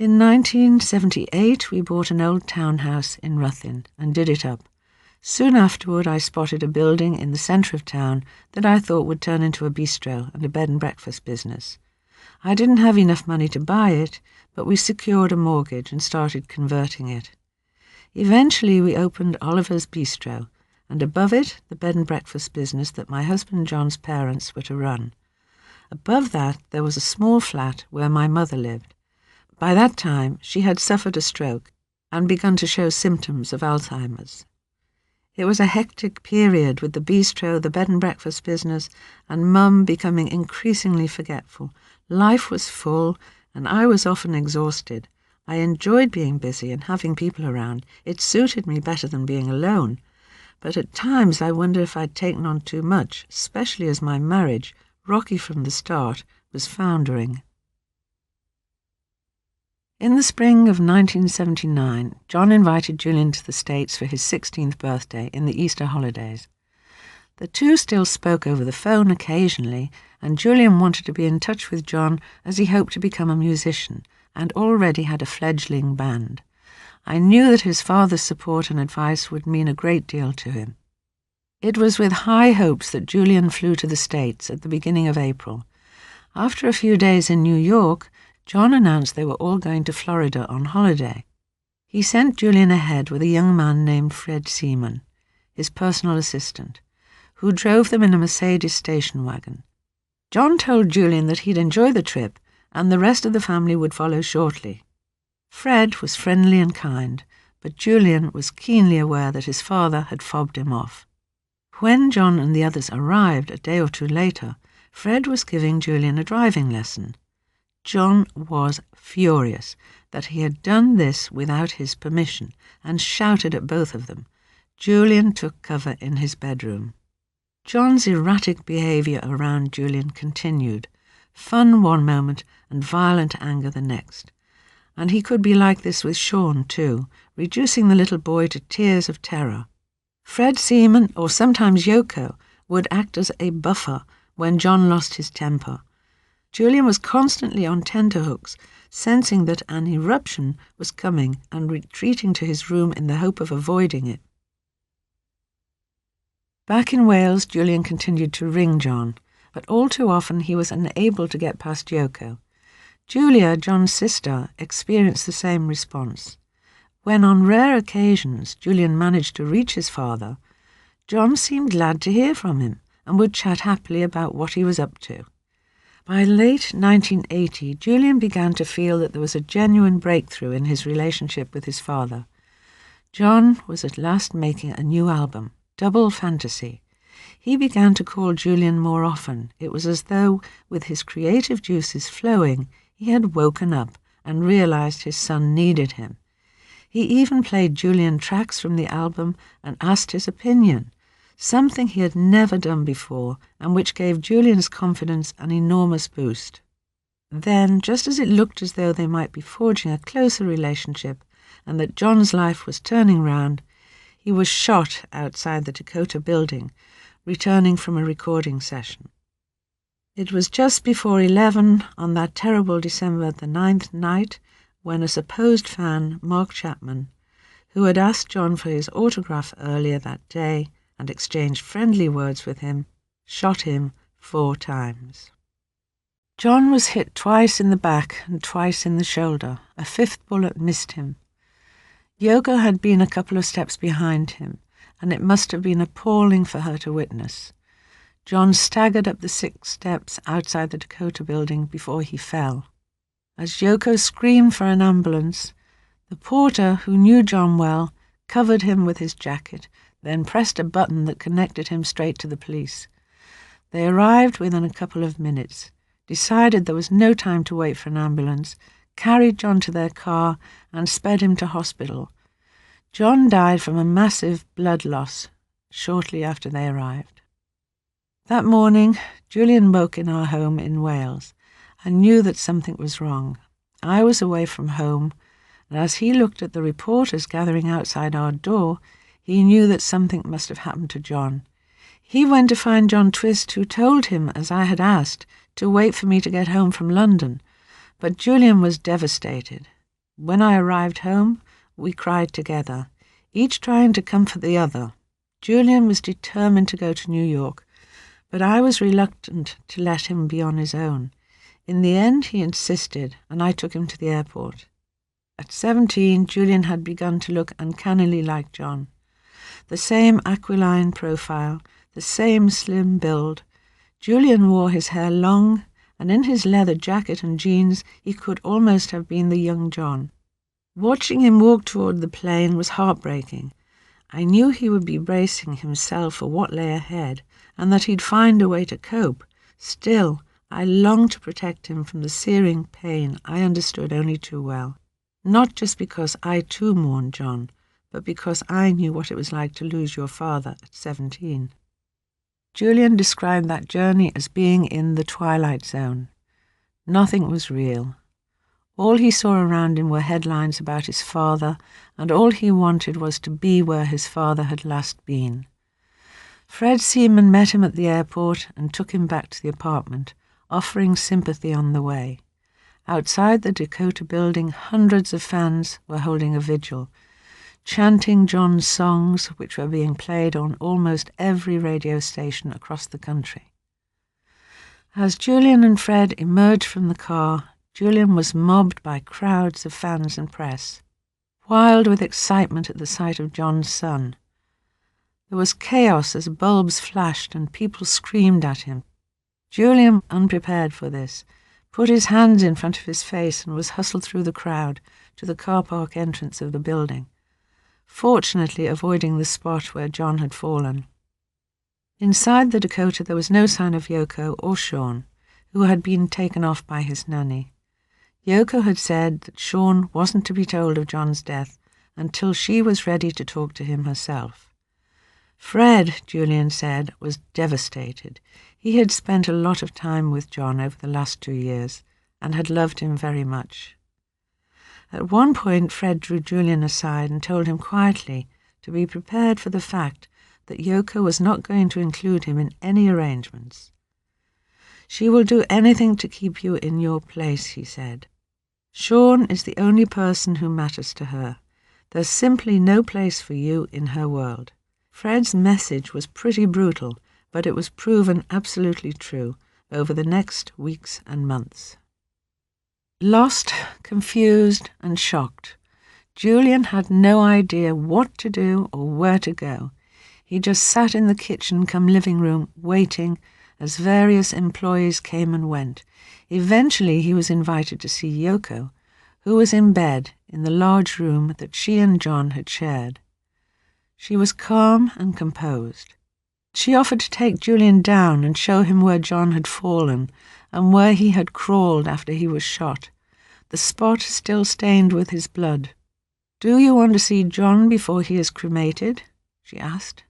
In 1978, we bought an old townhouse in Ruthin and did it up. Soon afterward, I spotted a building in the centre of town that I thought would turn into a bistro and a bed and breakfast business. I didn't have enough money to buy it, but we secured a mortgage and started converting it. Eventually, we opened Oliver's Bistro, and above it, the bed and breakfast business that my husband John's parents were to run. Above that, there was a small flat where my mother lived. By that time, she had suffered a stroke and begun to show symptoms of Alzheimer's. It was a hectic period with the bistro, the bed and breakfast business, and Mum becoming increasingly forgetful. Life was full, and I was often exhausted. I enjoyed being busy and having people around. It suited me better than being alone. But at times I wonder if I'd taken on too much, especially as my marriage, rocky from the start, was foundering. In the spring of 1979, John invited Julian to the States for his 16th birthday in the Easter holidays. The two still spoke over the phone occasionally, and Julian wanted to be in touch with John as he hoped to become a musician, and already had a fledgling band. I knew that his father's support and advice would mean a great deal to him. It was with high hopes that Julian flew to the States at the beginning of April. After a few days in New York, John announced they were all going to Florida on holiday. He sent Julian ahead with a young man named Fred Seaman, his personal assistant, who drove them in a Mercedes station wagon. John told Julian that he'd enjoy the trip and the rest of the family would follow shortly. Fred was friendly and kind, but Julian was keenly aware that his father had fobbed him off. When John and the others arrived a day or two later, Fred was giving Julian a driving lesson. John was furious that he had done this without his permission and shouted at both of them. Julian took cover in his bedroom. John's erratic behaviour around Julian continued, fun one moment and violent anger the next. And he could be like this with Sean too, reducing the little boy to tears of terror. Fred Seaman, or sometimes Yoko, would act as a buffer when John lost his temper. Julian was constantly on tenterhooks, sensing that an eruption was coming and retreating to his room in the hope of avoiding it. Back in Wales, Julian continued to ring John, but all too often he was unable to get past Yoko. Julia, John's sister, experienced the same response. When on rare occasions Julian managed to reach his father, John seemed glad to hear from him and would chat happily about what he was up to. By late 1980, Julian began to feel that there was a genuine breakthrough in his relationship with his father. John was at last making a new album, Double Fantasy. He began to call Julian more often. It was as though, with his creative juices flowing, he had woken up and realized his son needed him. He even played Julian tracks from the album and asked his opinion, something he had never done before and which gave Julian's confidence an enormous boost. Then, just as it looked as though they might be forging a closer relationship and that John's life was turning round, he was shot outside the Dakota building, returning from a recording session. It was just before 11 on that terrible December the 9th night when a supposed fan, Mark Chapman, who had asked John for his autograph earlier that day and exchanged friendly words with him, shot him 4 times. John was hit twice in the back and twice in the shoulder. A 5th bullet missed him. Yoko had been a couple of steps behind him, and it must have been appalling for her to witness. John staggered up the 6 steps outside the Dakota building before he fell. As Yoko screamed for an ambulance, the porter, who knew John well, covered him with his jacket, then pressed a button that connected him straight to the police. They arrived within a couple of minutes, decided there was no time to wait for an ambulance, carried John to their car and sped him to hospital. John died from a massive blood loss shortly after they arrived. That morning, Julian woke in our home in Wales and knew that something was wrong. I was away from home, and as he looked at the reporters gathering outside our door, he knew that something must have happened to John. He went to find John Twist, who told him, as I had asked, to wait for me to get home from London. But Julian was devastated. When I arrived home, we cried together, each trying to comfort the other. Julian was determined to go to New York, but I was reluctant to let him be on his own. In the end, he insisted, and I took him to the airport. At 17, Julian had begun to look uncannily like John. The same aquiline profile, the same slim build. Julian wore his hair long, and in his leather jacket and jeans he could almost have been the young John. Watching him walk toward the plane was heartbreaking. I knew he would be bracing himself for what lay ahead, and that he'd find a way to cope. Still, I longed to protect him from the searing pain I understood only too well. Not just because I too mourned John, but because I knew what it was like to lose your father at 17. Julian described that journey as being in the twilight zone. Nothing was real. All he saw around him were headlines about his father, and all he wanted was to be where his father had last been. Fred Seaman met him at the airport and took him back to the apartment, offering sympathy on the way. Outside the Dakota building, hundreds of fans were holding a vigil, chanting John's songs, which were being played on almost every radio station across the country. As Julian and Fred emerged from the car, Julian was mobbed by crowds of fans and press, wild with excitement at the sight of John's son. There was chaos as bulbs flashed and people screamed at him. Julian, unprepared for this, put his hands in front of his face and was hustled through the crowd to the car park entrance of the building, fortunately avoiding the spot where John had fallen. Inside the Dakota there was no sign of Yoko or Sean, who had been taken off by his nanny. Yoko had said that Sean wasn't to be told of John's death until she was ready to talk to him herself. Fred, Julian said, was devastated. He had spent a lot of time with John over the last 2 years and had loved him very much. At one point, Fred drew Julian aside and told him quietly to be prepared for the fact that Yoko was not going to include him in any arrangements. "She will do anything to keep you in your place," he said. "Sean is the only person who matters to her. There's simply no place for you in her world." Fred's message was pretty brutal, but it was proven absolutely true over the next weeks and months. Lost, confused, and shocked, Julian had no idea what to do or where to go. He just sat in the kitchen come living room, waiting as various employees came and went. Eventually he was invited to see Yoko, who was in bed in the large room that she and John had shared. She was calm and composed. She offered to take Julian down and show him where John had fallen and where he had crawled after he was shot, the spot still stained with his blood. "Do you want to see John before he is cremated?" she asked.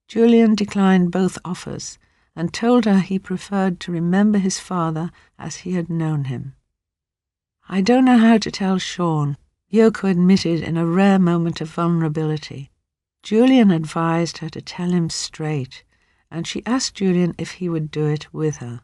Julian declined both offers and told her he preferred to remember his father as he had known him. "I don't know how to tell Sean," Yoko admitted in a rare moment of vulnerability. Julian advised her to tell him straight, and she asked Julian if he would do it with her.